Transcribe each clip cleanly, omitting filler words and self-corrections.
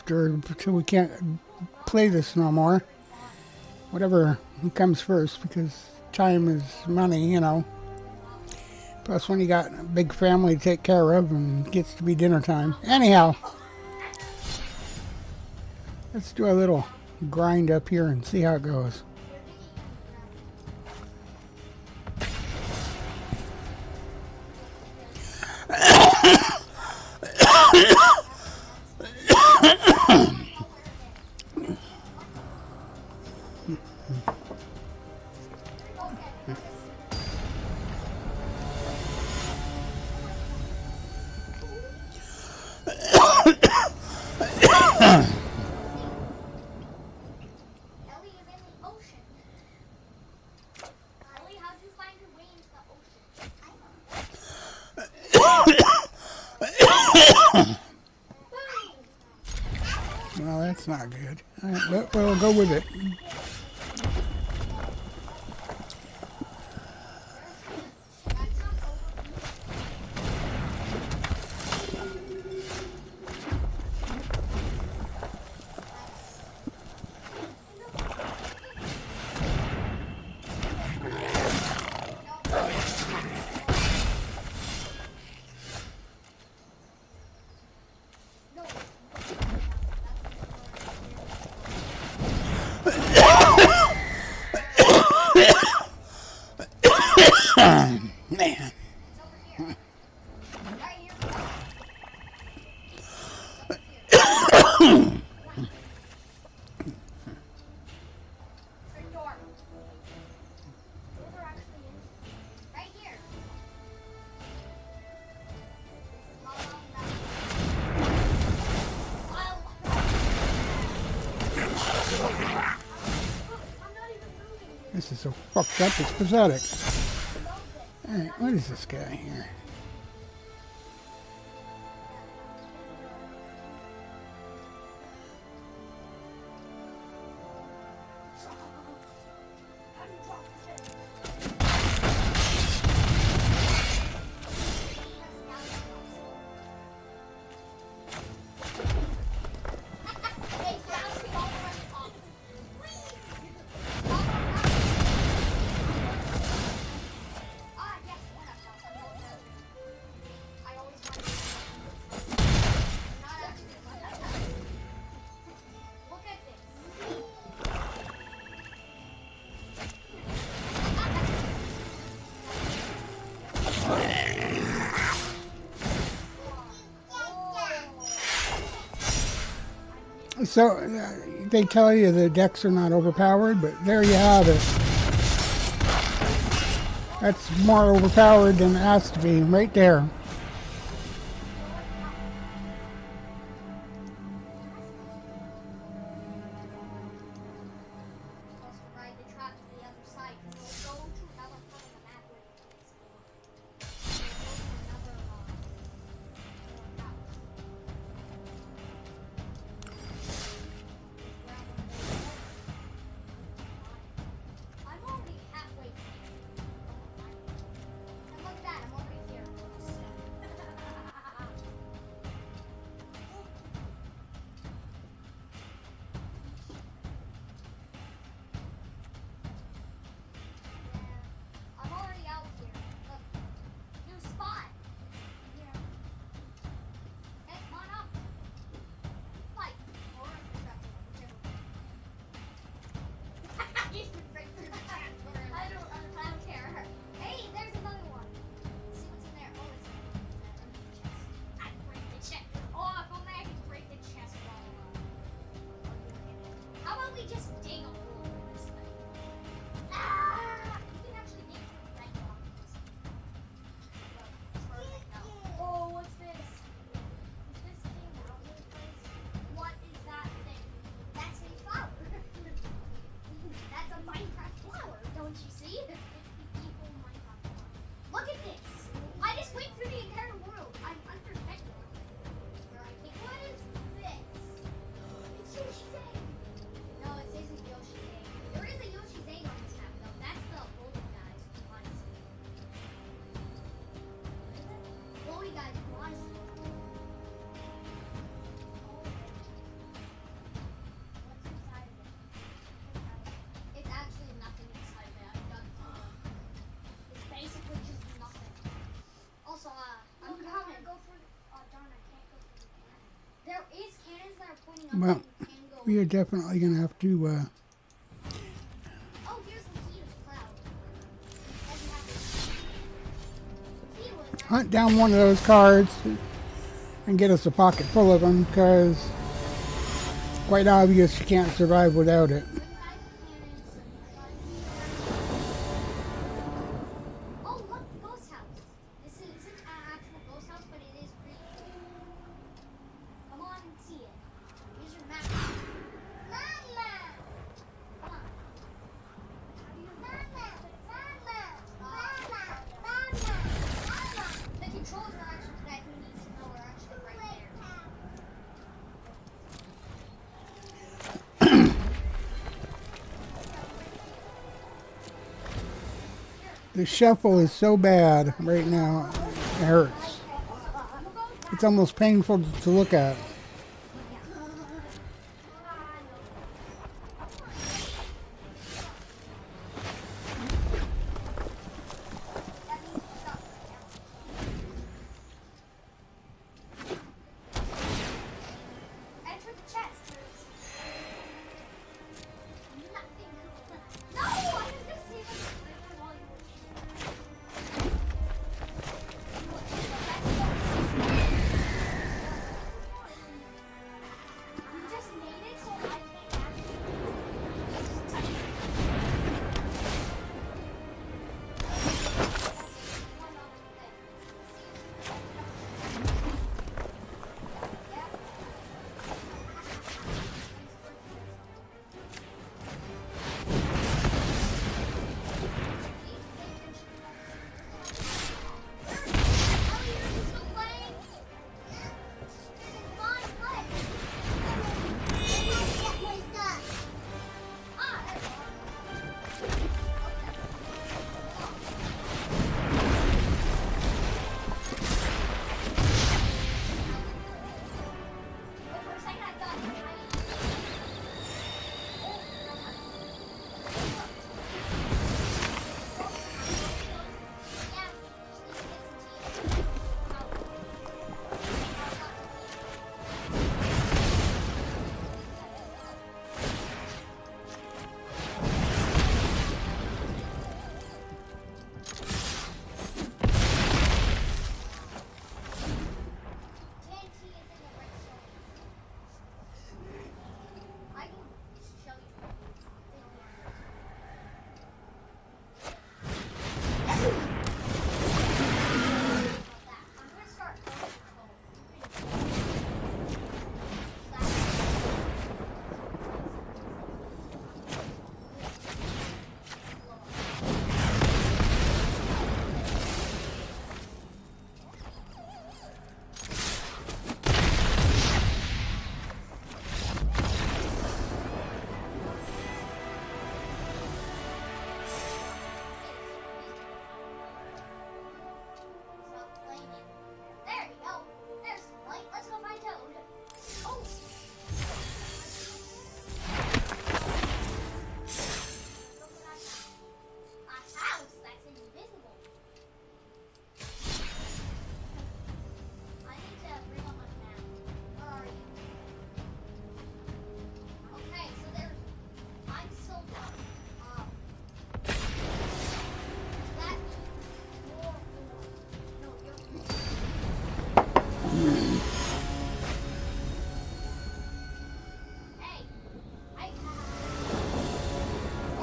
after until we can't play this no more. Whatever comes first, because time is money, you know. Plus, when you got a big family to take care of and it gets to be dinner time. Anyhow, let's do a little grind up here and see how it goes. Well, that's not good. But we'll go with it. Man. This is so fucked up, it's pathetic. Alright, what is this guy here? So, they tell you the decks are not overpowered, but there you have it. That's more overpowered than it has to be, right there. Well, we are definitely going to have to hunt down one of those cards and get us a pocket full of them, because quite obvious you can't survive without it. The shuffle is so bad right now, it hurts. It's almost painful to look at.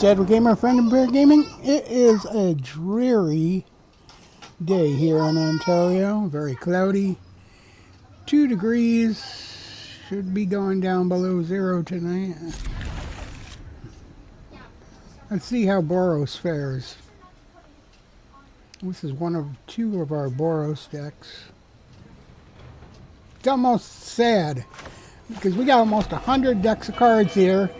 Jadiri Gamer, friend of Bear Gaming. It is a dreary day here in Ontario. Very cloudy. 2 degrees. Should be going down below 0 tonight. Let's see how Boros fares. This is one of 2 of our Boros decks. It's almost sad, because we got almost 100 decks of cards here,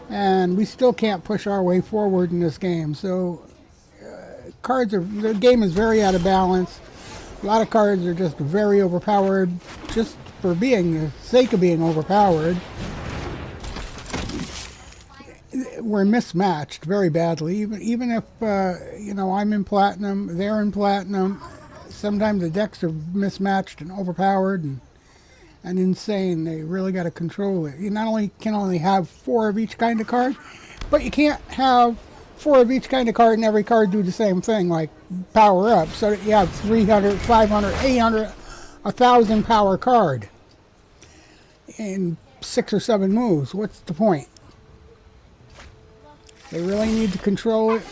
and we still can't push our way forward in this game. So the game is very out of balance. A lot of cards are just very overpowered, just for being the sake of being overpowered. We're mismatched very badly. Even if you know, I'm in platinum, they're in platinum, sometimes the decks are mismatched and overpowered, and and insane. They really got to control it. You not only can only have 4 of each kind of card, but you can't have 4 of each kind of card and every card do the same thing, like power up. So that you have 300, 500, 800, 1,000 power card in 6 or 7 moves. What's the point? They really need to control it.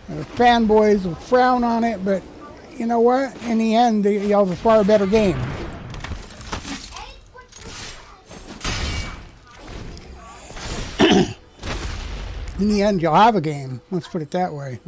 The fanboys will frown on it, but you know what? In the end, you'll have a far better game. In the end, you'll have a game. Let's put it that way.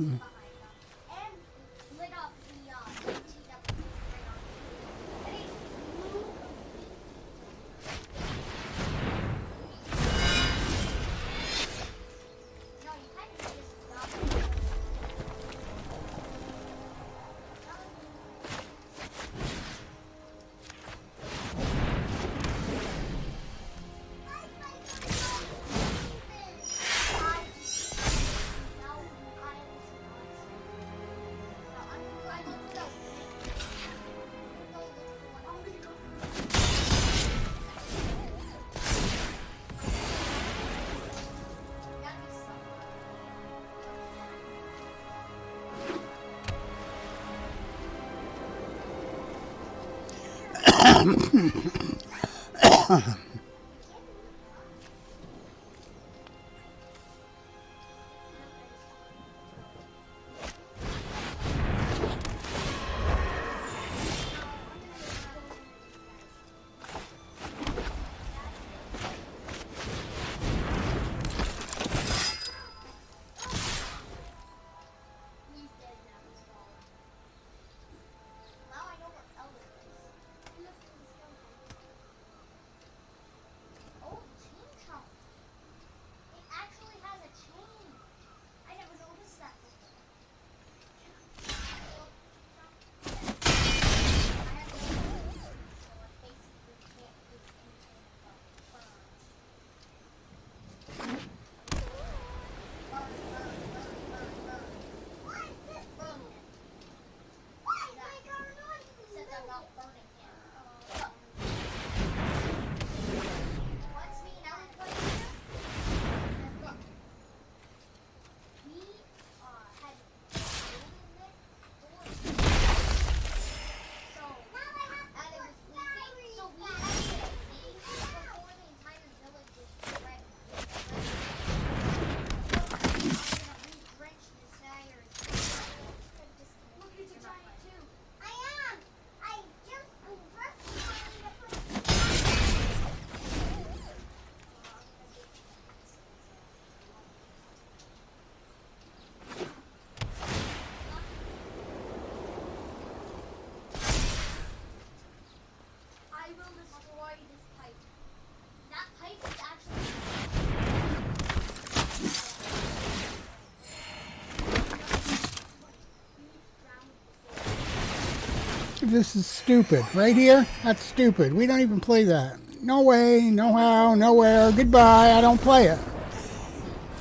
This is stupid. Right here? That's stupid. We don't even play that. No way, no how, nowhere. Goodbye. I don't play it.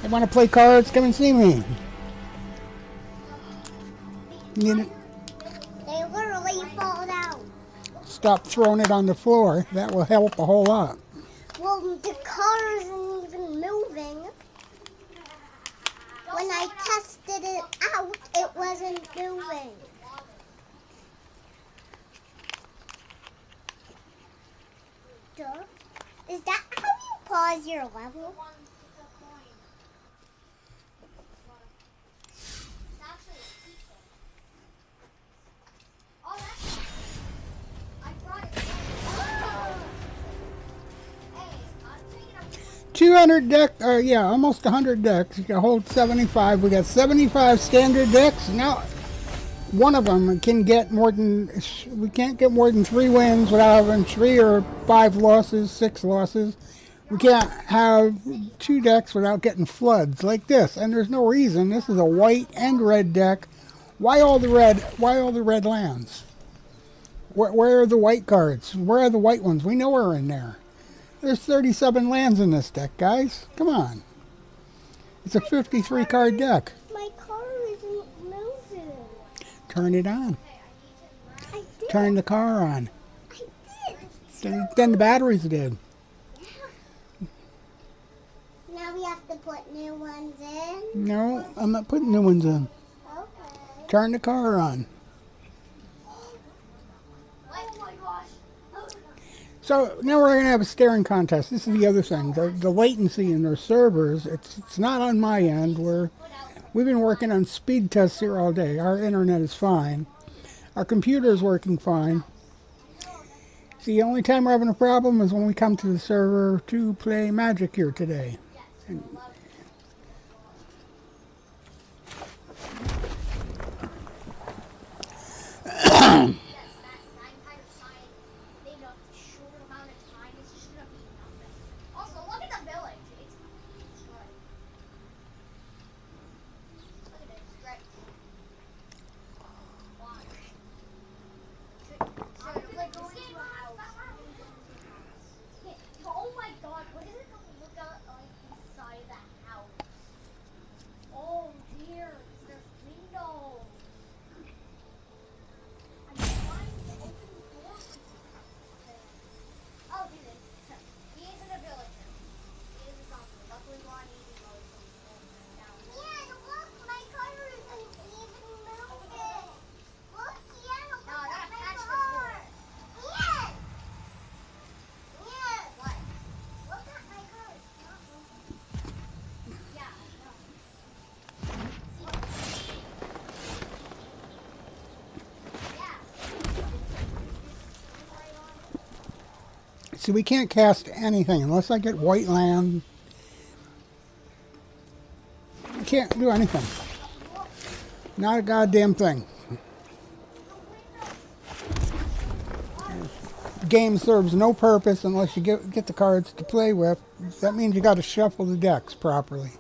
I want to play cards. Come and see me. You know, they literally fall out. Stop throwing it on the floor. That will help a whole lot. Well, the car isn't even moving. When I tested it out, it wasn't moving. Is that how you pause your level? Yeah, almost 100 decks. You can hold 75. We got 75 standard decks. Now, one of them can get more than, we can't get more than 3 wins without having 3 or 5 losses, 6 losses. We can't have 2 decks without getting floods like this. And there's no reason. This is a white and red deck. Why all the red? Why all the red lands? Where are the white cards? Where are the white ones? We know are in there. There's 37 lands in this deck, guys. Come on. It's a 53 card deck. My car isn't moving. Turn it on. I did. turned the car on. I did. Then the batteries did. Now we have to put new ones in. No, I'm not putting new ones in. Okay. Turn the car on. Oh my gosh. So now we're going to have a staring contest. This is the other thing. The latency in their servers, it's not on my end. We've been working on speed tests here all day. Our internet is fine. Our computer is working fine. See, the only time we're having a problem is when we come to the server to play Magic here today. And Oh my god, what is it going to look out like inside that house? Oh dear, there's windows. I'm trying to open the door. Oh, he isn't a villager. He is a zombie. Luckily, one easy mode. Yeah, look, my car isn't even moving. Look, yeah, look at my car. Yes. Yes. What? Look at my car. It's not moving. Yeah, I know. see, we can't cast anything unless I get white land. We can't do anything. Not a goddamn thing. The game serves no purpose unless you get the cards to play with. That means you got to shuffle the decks properly.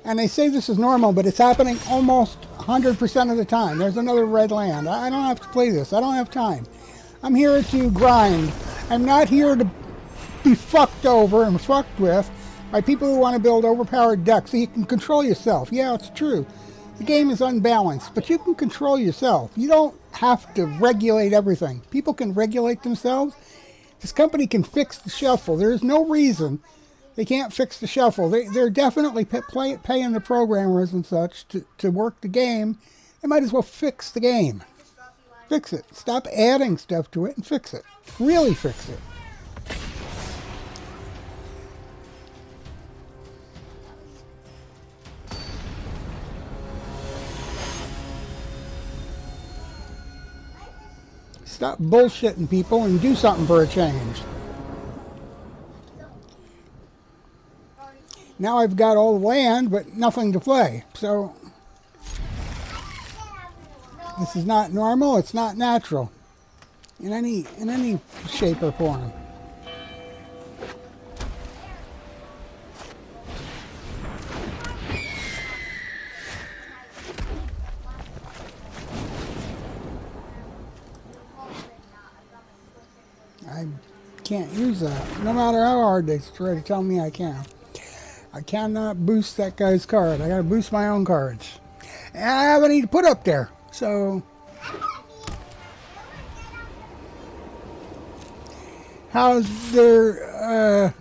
And they say this is normal, but it's happening almost 100% of the time. There's another red land. I don't have to play this. I don't have time. I'm here to grind. I'm not here to be fucked over and fucked with by people who want to build overpowered decks so you can control yourself. Yeah, it's true. The game is unbalanced, but you can control yourself. You don't have to regulate everything. People can regulate themselves. This company can fix the shuffle. There is no reason they can't fix the shuffle. They're definitely paying the programmers and such to work the game. They might as well fix the game. Fix it. Stop adding stuff to it and fix it. Really fix it. Stop bullshitting people and do something for a change. Now I've got all the land, but nothing to play. So this is not normal. It's not natural in any shape or form. I can't use that. No matter how hard they try to tell me I can. I cannot boost that guy's card. I gotta boost my own cards. And I have any to put up there. So how's their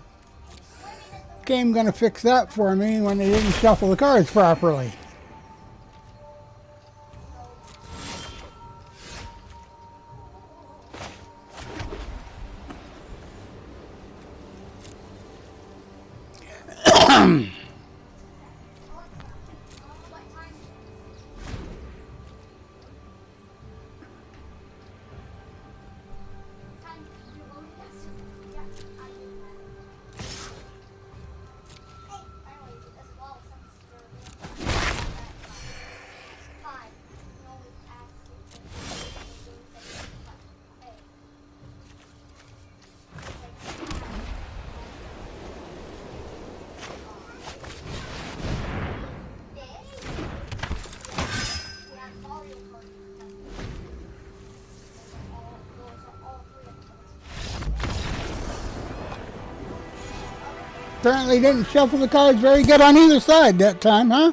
game gonna fix that for me when they didn't shuffle the cards properly? Apparently didn't shuffle the cards very good on either side that time, huh?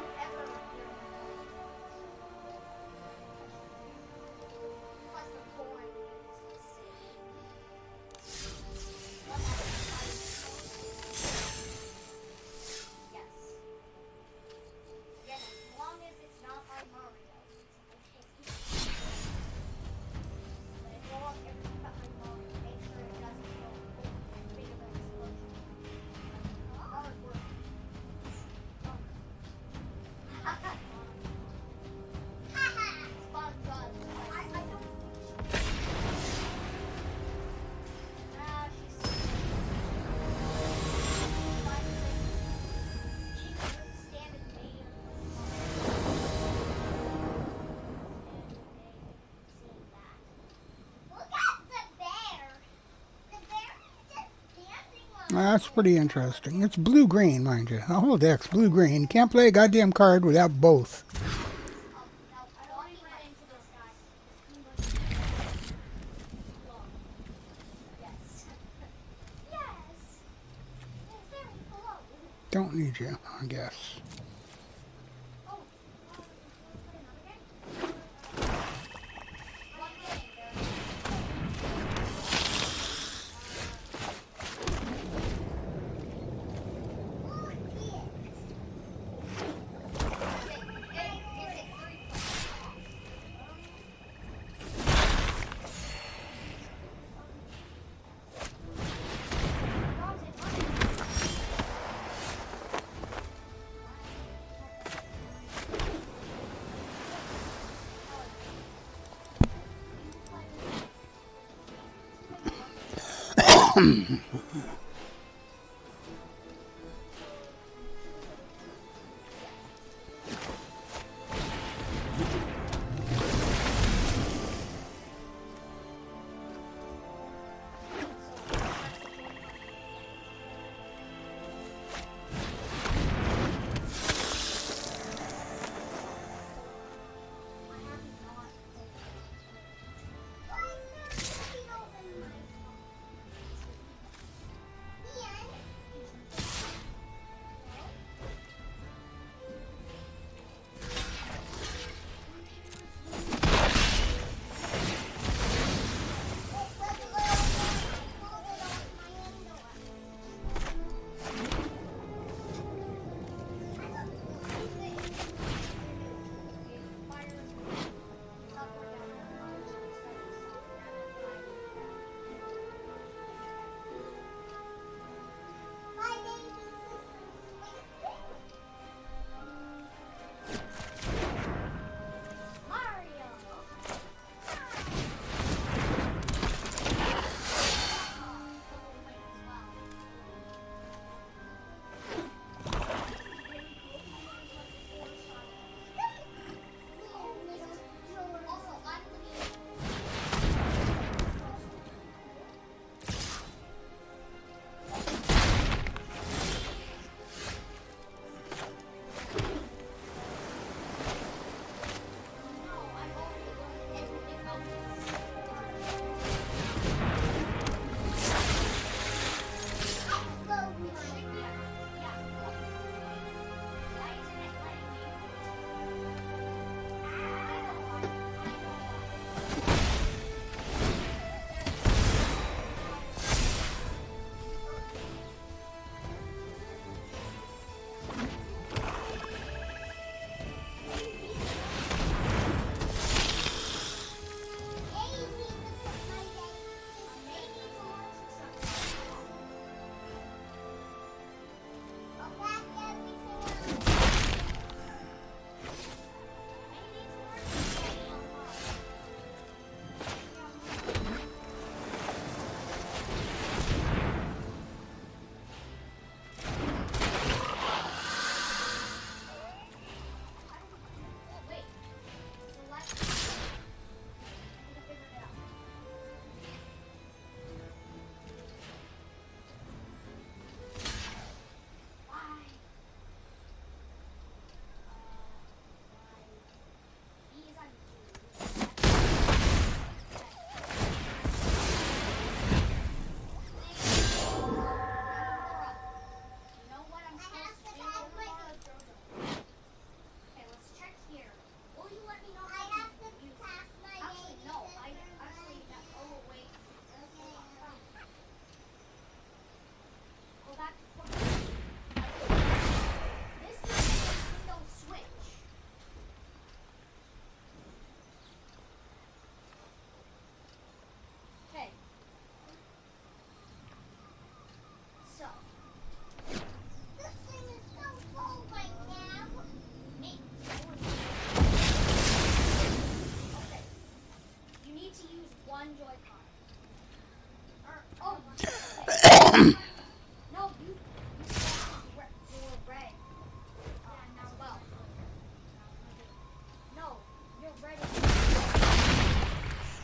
That's pretty interesting. It's blue-green, mind you. The whole deck's blue-green. Can't play a goddamn card without both. Don't need you, I guess.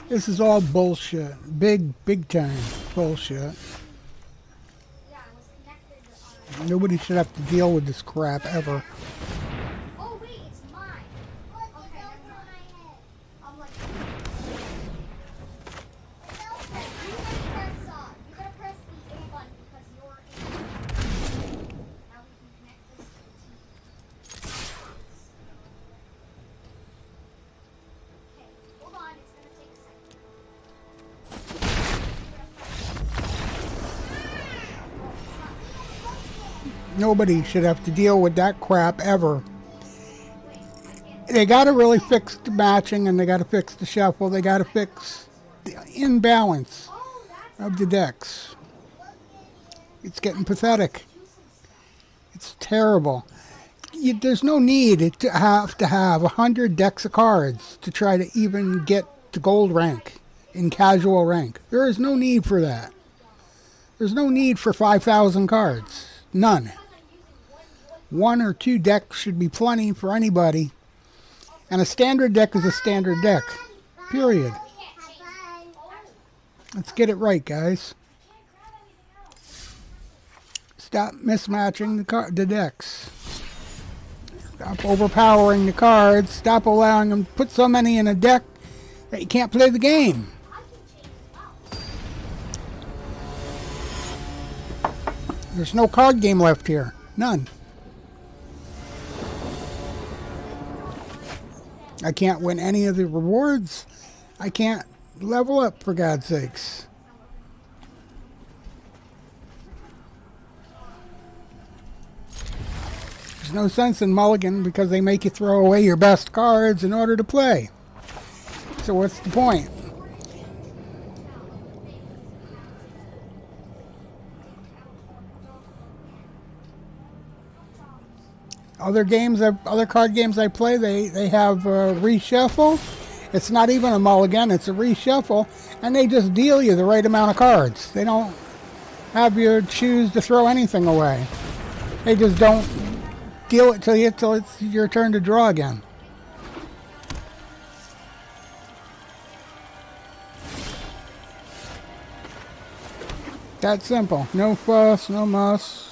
This is all bullshit. Big time bullshit. Yeah, I was Nobody should have to deal with this crap ever. Oh wait, it's mine. Okay, never mind. I'm like, you gotta press the A button because you're in. Now we can connect this to the TV. Okay, hold on, it's gonna take a second. Nobody should have to deal with that crap ever. They got to really fix the matching, and they got to fix the shuffle. They got to fix the imbalance of the decks. It's getting pathetic. It's terrible. There's no need to have 100 decks of cards to try to even get to gold rank in casual rank. There is no need for that. There's no need for 5,000 cards. None. 1 or 2 decks should be plenty for anybody. And a standard deck is a standard deck. Period. Let's get it right, guys. Stop mismatching the decks. Stop overpowering the cards. Stop allowing them to put so many in a deck that you can't play the game. There's no card game left here. None. I can't win any of the rewards. I can't level up, for God's sakes. There's no sense in mulligan because they make you throw away your best cards in order to play. So what's the point? Other card games I play, they have a reshuffle. It's not even a mulligan, it's a reshuffle, and they just deal you the right amount of cards. They don't have you choose to throw anything away. They just don't deal it till it's your turn to draw again. That simple. No fuss, no muss.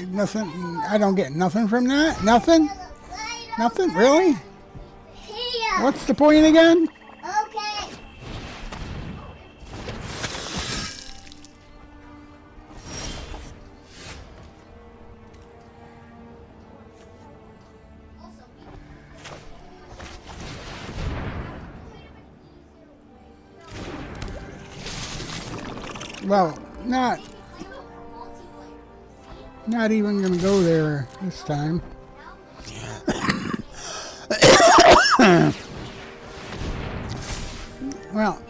Nothing. I don't get nothing from that. Nothing. Nothing. Really? What's the point again? Okay. Well, not even gonna go there this time. Well,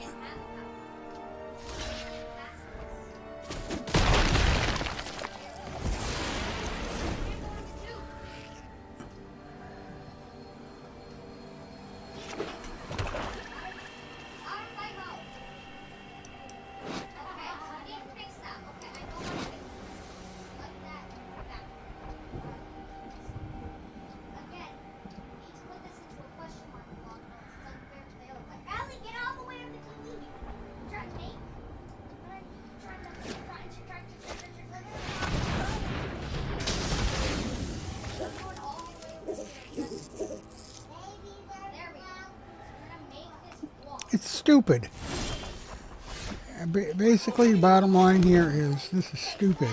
It's stupid. Basically, the bottom line here is this is stupid.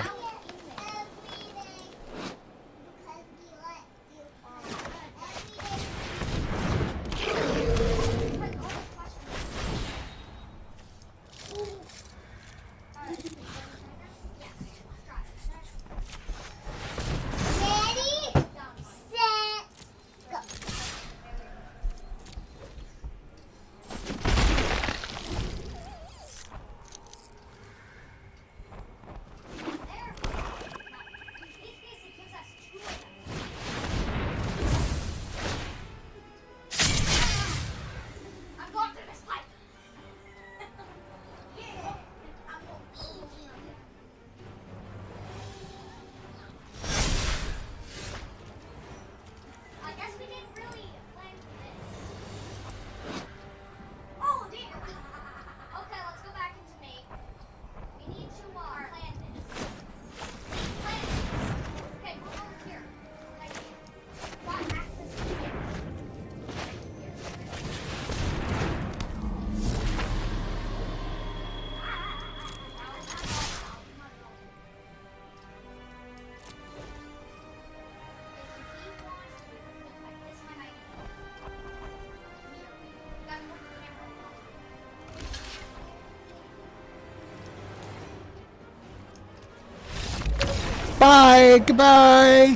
Bye. Goodbye.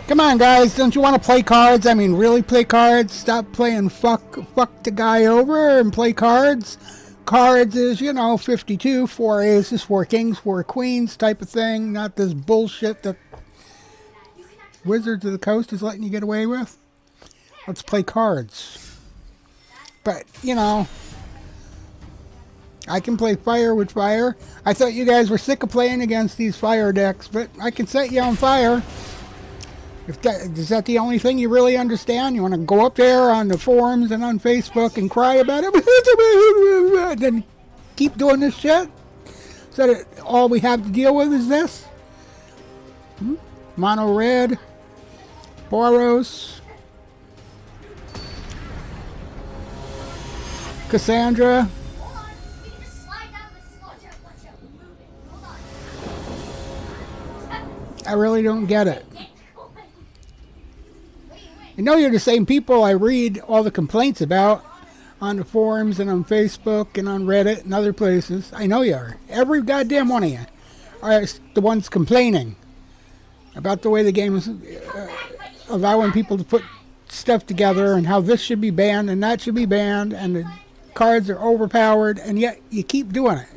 Come on, guys. Don't you want to play cards? I mean, really play cards? Stop playing fuck the guy over and play cards. Cards is, you know, 52, 4 aces, 4 kings, 4 queens type of thing. Not this bullshit that Wizards of the Coast is letting you get away with. Let's play cards. But, you know, I can play fire with fire. I thought you guys were sick of playing against these fire decks, but I can set you on fire. Is that the only thing you really understand? You want to go up there on the forums and on Facebook and cry about it? Then keep doing this shit? So that all we have to deal with is this? Mono red. Boros. Cassandra. I really don't get it. I know you're the same people I read all the complaints about on the forums and on Facebook and on Reddit and other places. I know you are. Every goddamn one of you are the ones complaining about the way the game is allowing people to put stuff together and how this should be banned and that should be banned and the cards are overpowered, and yet you keep doing it.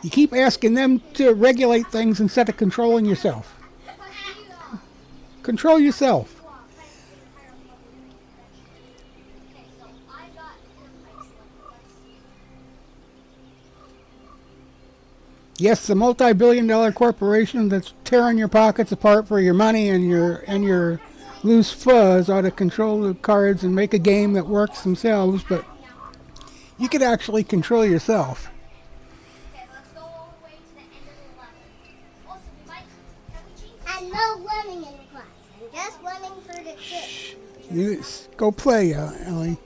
You keep asking them to regulate things instead of controlling yourself. Control yourself. Yes, the multi-billion-dollar corporation that's tearing your pockets apart for your money and your loose fuzz ought to control the cards and make a game that works themselves, but you could actually control yourself. I'm not running in class. I'm just running for the kids. You go play, Ellie.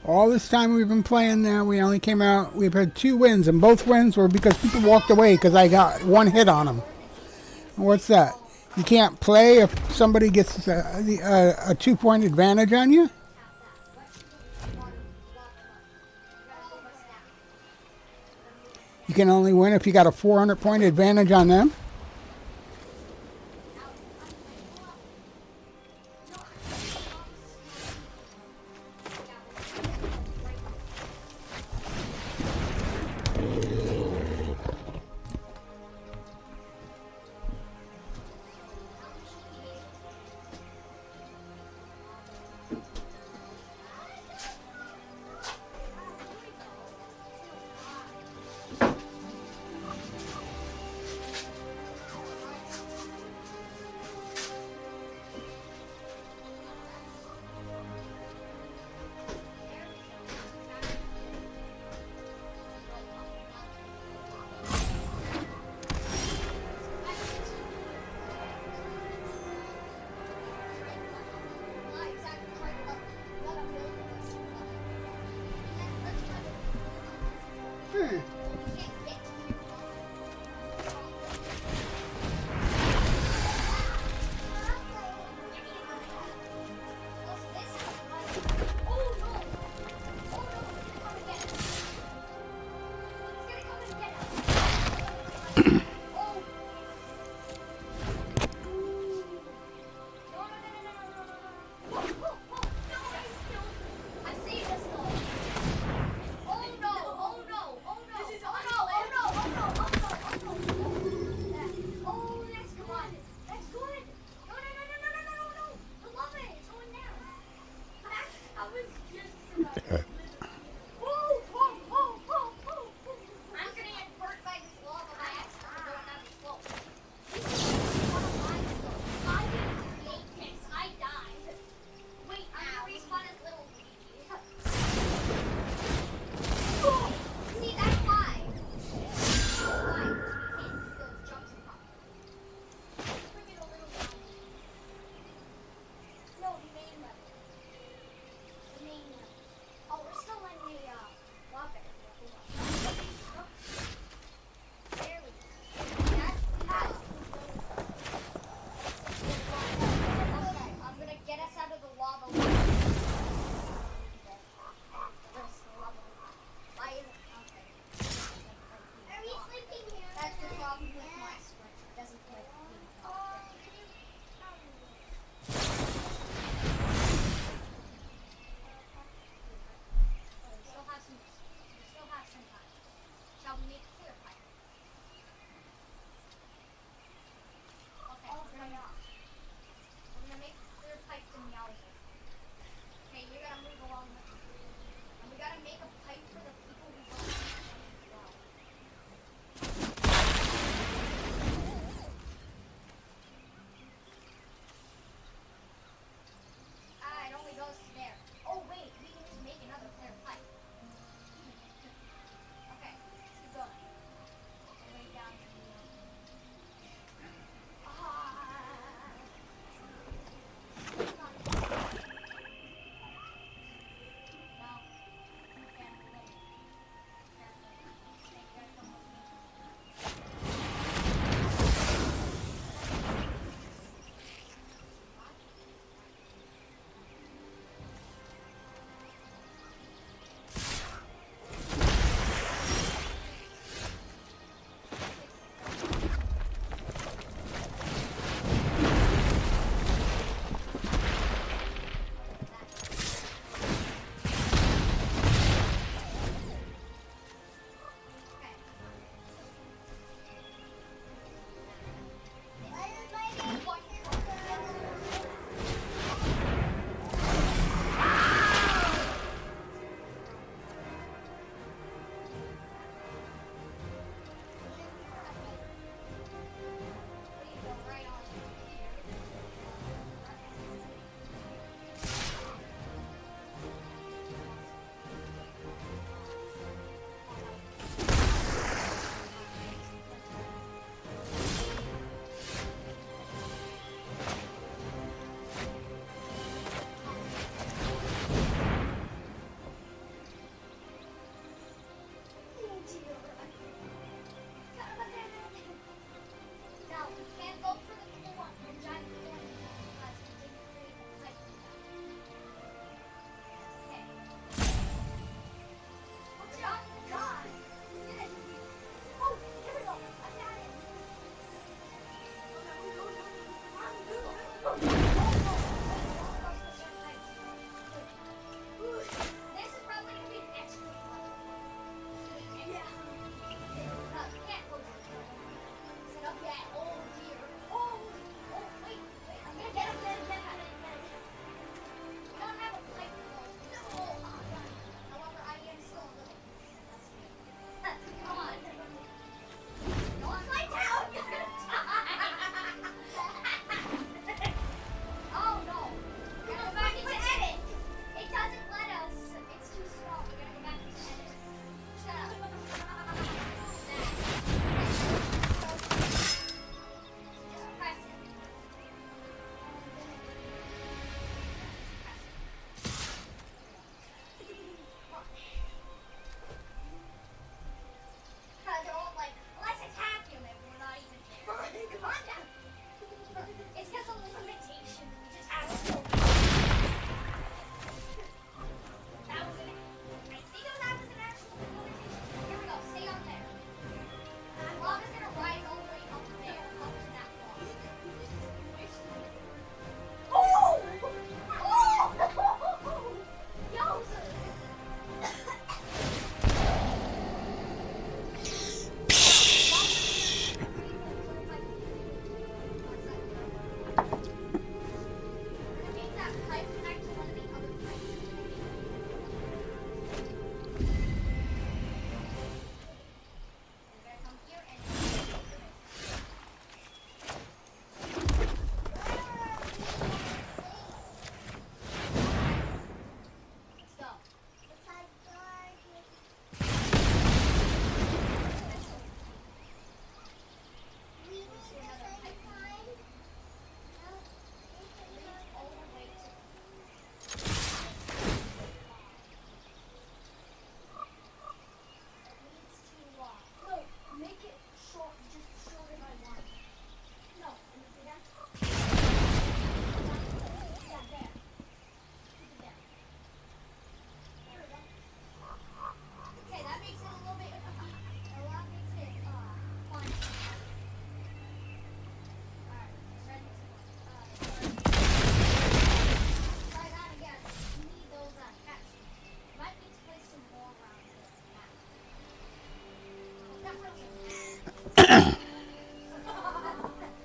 All this time we've been playing now, we've had 2 wins, and both wins were because people walked away because I got 1 hit on them. What's that? You can't play if somebody gets a 2-point advantage on you? You can only win if you got a 400-point advantage on them?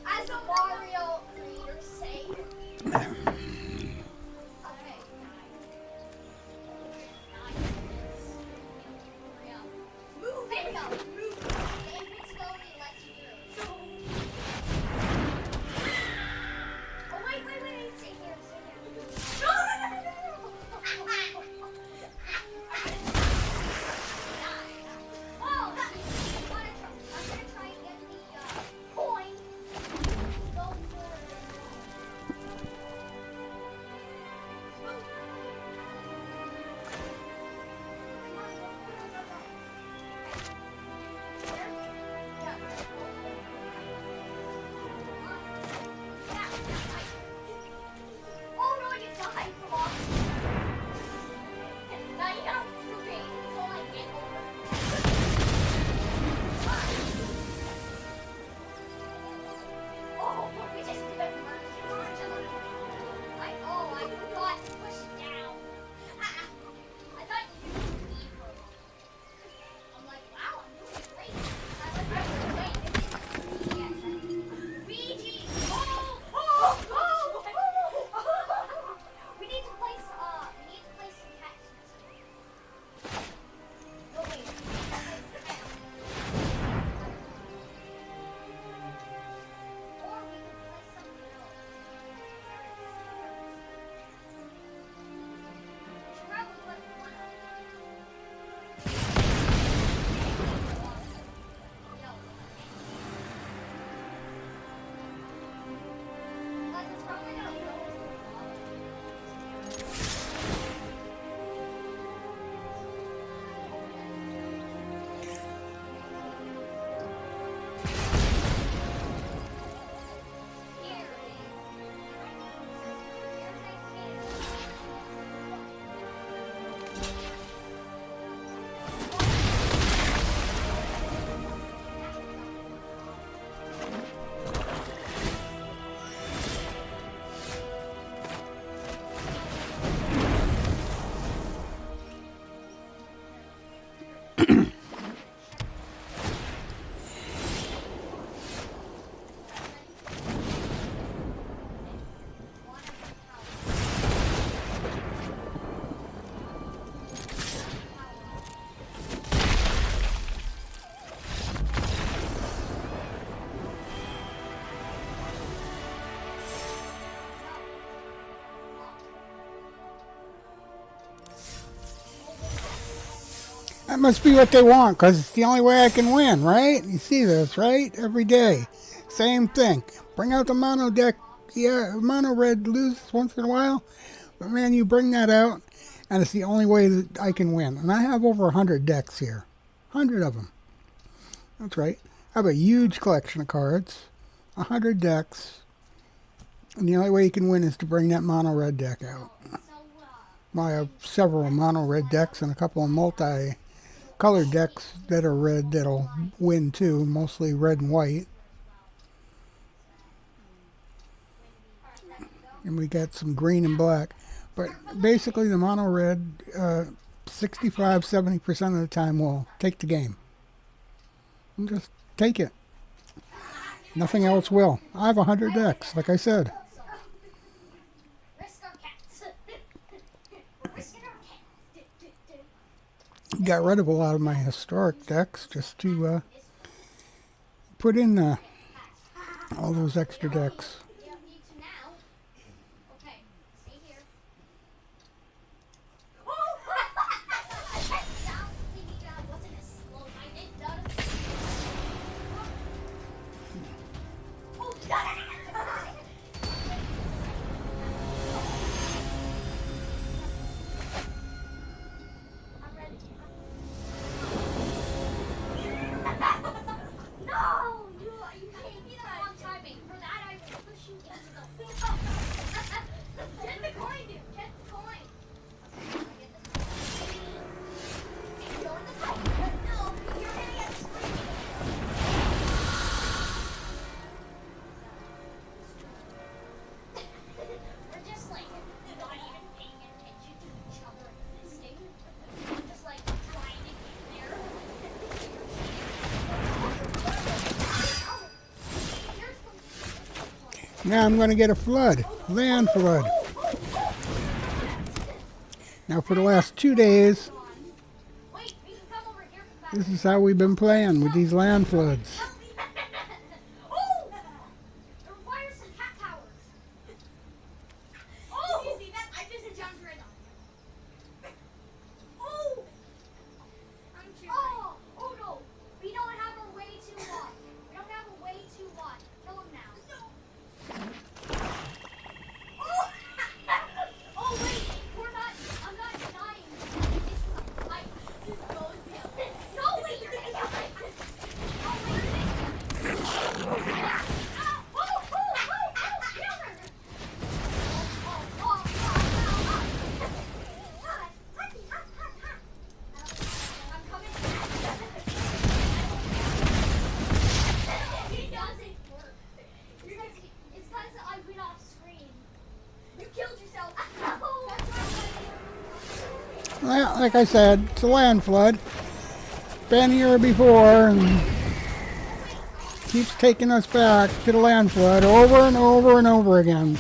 As a Mario creator say. Okay. Move it! Move it! The invincibility lets you through. Oh, wait. Stay here. No! Oh, I'm gonna try and get the coin. Go for Oh no, you died from oxygen. Now you got pooping, so I get over. Oh, we just did a merge. I got pushed down. I thought you could eat for a moment. I'm like, wow, I'm doing great. Luigi! Oh! We need to place some text. No, wait. Or we can place something else. Should probably put one on. It's probably gonna go. That must be what they want, because it's the only way I can win, right? You see this, right? Every day. Same thing. Bring out the mono deck. Yeah, mono red loses once in a while. But man, you bring that out, and it's the only way that I can win. And I have over 100 decks here. 100 of them. That's right. I have a huge collection of cards. 100 decks. And the only way you can win is to bring that mono red deck out. Well, I have several mono red decks and a couple of multi-colored decks that are red that'll win too, mostly red and white. And we got some green and black. But basically the mono red, 65-70% of the time will take the game. And just take it. Nothing else will. I have 100 decks, like I said. Got rid of a lot of my historic decks just to put in all those extra decks. Now I'm going to get a flood. Land flood. Now for the last 2 days, this is how we've been playing with these land floods. Well, like I said, it's a land flood. Been here before and keeps taking us back to the land flood over and over and over again.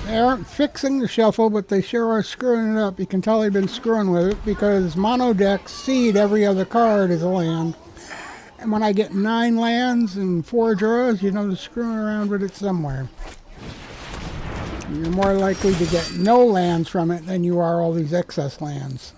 They aren't fixing the shuffle, but they sure are screwing it up. You can tell they've been screwing with it because mono decks seed every other card as a land. And when I get 9 lands and 4 draws, you know they're screwing around with it somewhere. You're more likely to get no lands from it than you are all these excess lands.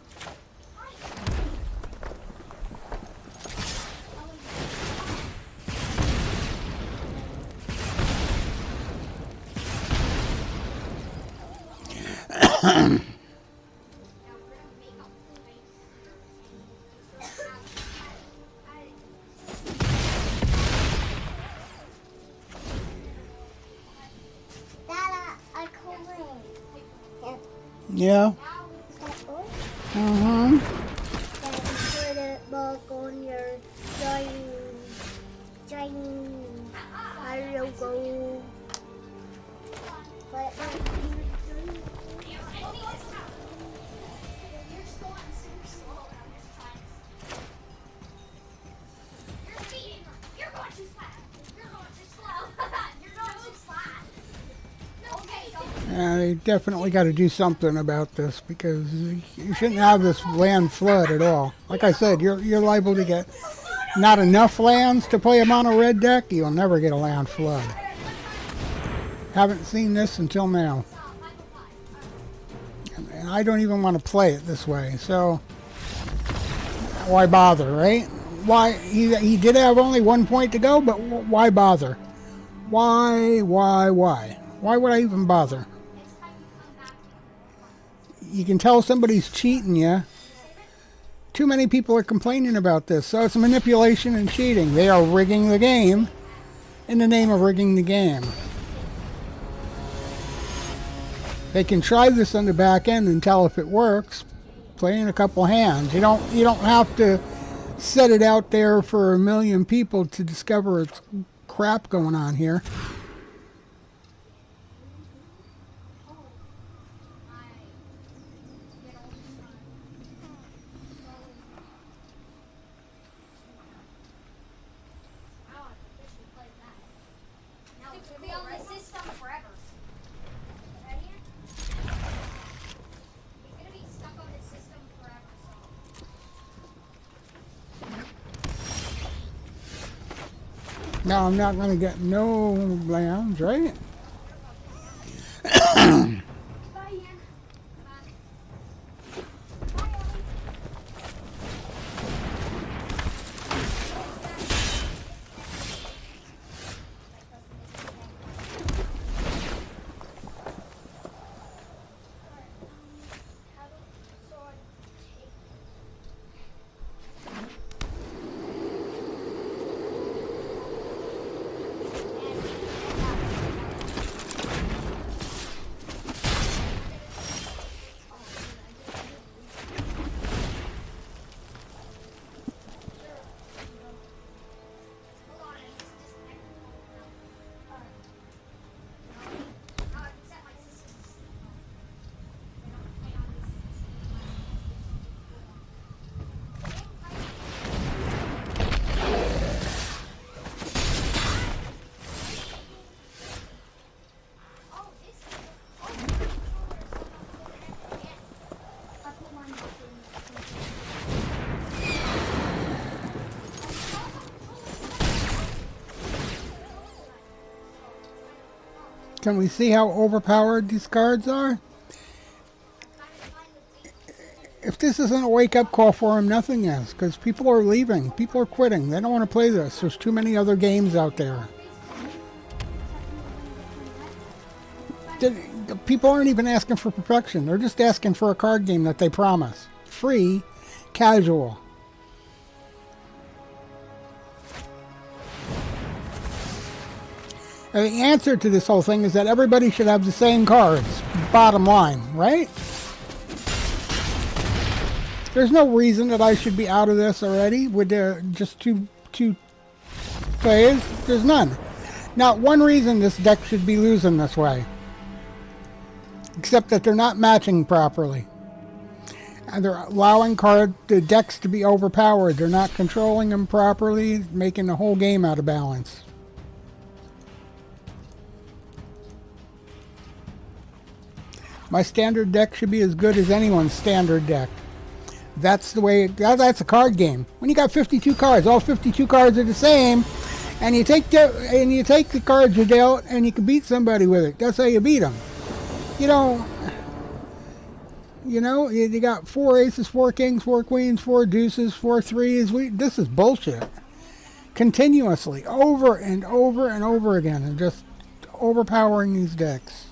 Yeah. Then put it back on your giant logo. They definitely got to do something about this because you shouldn't have this land flood at all. Like I said, you're liable to get not enough lands to play a mono red deck. You'll never get a land flood. Haven't seen this until now. And I don't even want to play it this way, so why bother, right? Why he did have only 1 point to go, but why bother? Why would I even bother? You can tell somebody's cheating you. Too many people are complaining about this, so it's manipulation and cheating. They are rigging the game in the name of rigging the game. They can try this on the back end and tell if it works, playing a couple hands. You don't have to set it out there for 1 million people to discover it's crap going on here. Now I'm not going to get no lands, right? Can we see how overpowered these cards are? If this isn't a wake-up call for them, nothing is. Because people are leaving. People are quitting. They don't want to play this. There's too many other games out there. The people aren't even asking for perfection. They're just asking for a card game that they promise. Free, casual. And the answer to this whole thing is that everybody should have the same cards. Bottom line, right? There's no reason that I should be out of this already with just two plays. There's none. Not one reason this deck should be losing this way. Except that they're not matching properly. And they're allowing the decks to be overpowered. They're not controlling them properly, making the whole game out of balance. My standard deck should be as good as anyone's standard deck. That's the way. That's a card game. When you got 52 cards, all 52 cards are the same, and you take the cards you dealt, and you can beat somebody with it. That's how you beat them. You got 4 aces, 4 kings, 4 queens, 4 deuces, 4 threes. This is bullshit. Continuously, over and over and over again, and just overpowering these decks.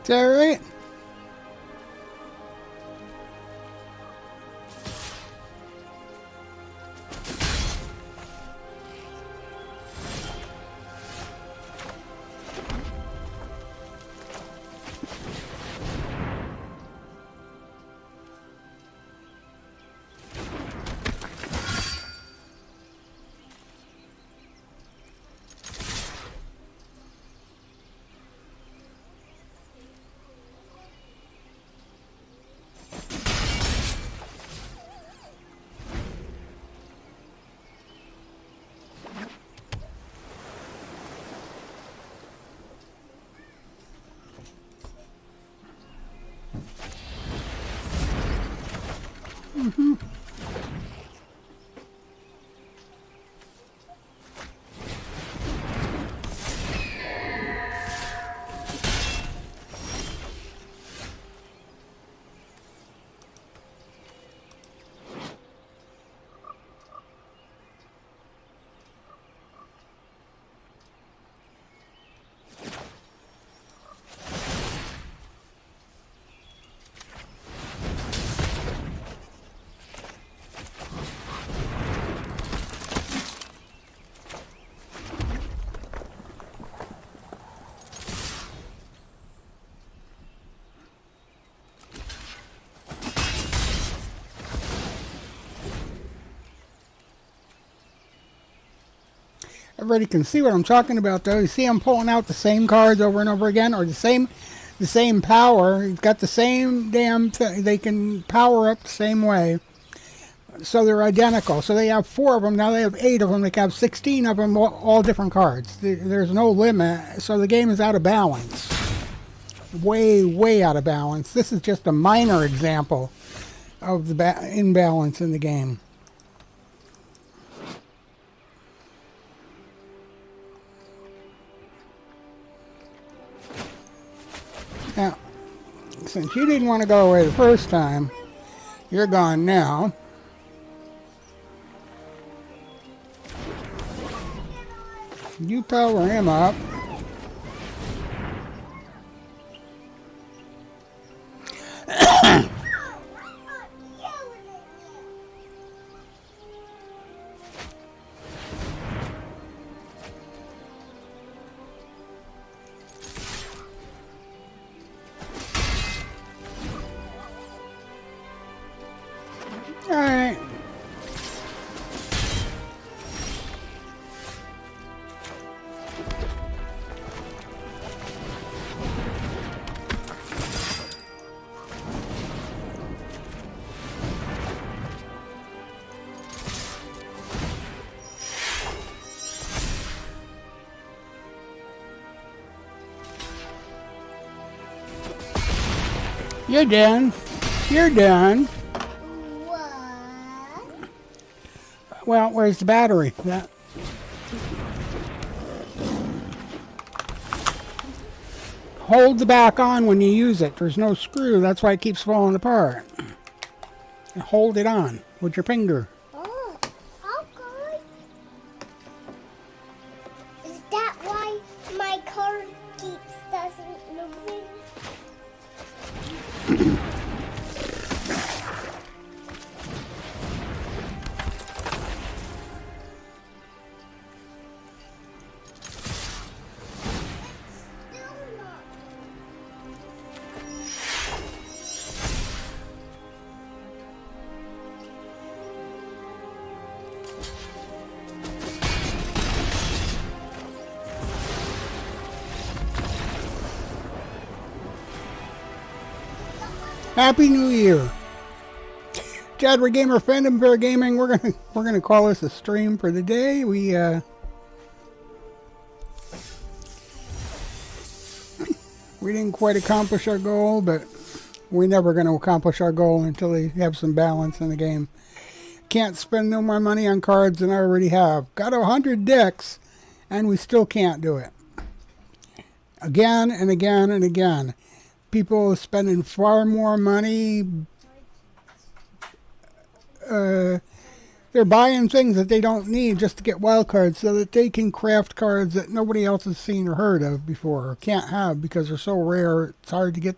Is that right? Everybody can see what I'm talking about, though. You see I'm pulling out the same cards over and over again, or the same power. It's got the same damn thing. They can power up the same way. So they're identical. So they have 4 of them. Now they have 8 of them. They can have 16 of them, all different cards. There's no limit. So the game is out of balance. Way, way out of balance. This is just a minor example of the imbalance in the game. Now, since you didn't want to go away the first time, you're gone now. You power him up. Alright. You're done. You're done. Well, where's the battery? Hold the back on when you use it. There's no screw. That's why it keeps falling apart. And hold it on with your finger. Oh, okay. Is that why my car doesn't move? Happy New Year. Jadiri Gamer Fandom Bear Gaming. We're gonna call this a stream for the day. We didn't quite accomplish our goal, but we're never going to accomplish our goal until we have some balance in the game. Can't spend no more money on cards than I already have. Got 100 decks, and we still can't do it. Again and again and again. People are spending far more money. They're buying things that they don't need just to get wild cards so that they can craft cards that nobody else has seen or heard of before or can't have because they're so rare. It's hard to get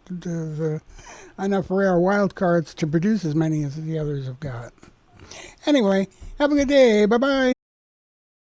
enough rare wild cards to produce as many as the others have got. Anyway, have a good day. Bye-bye.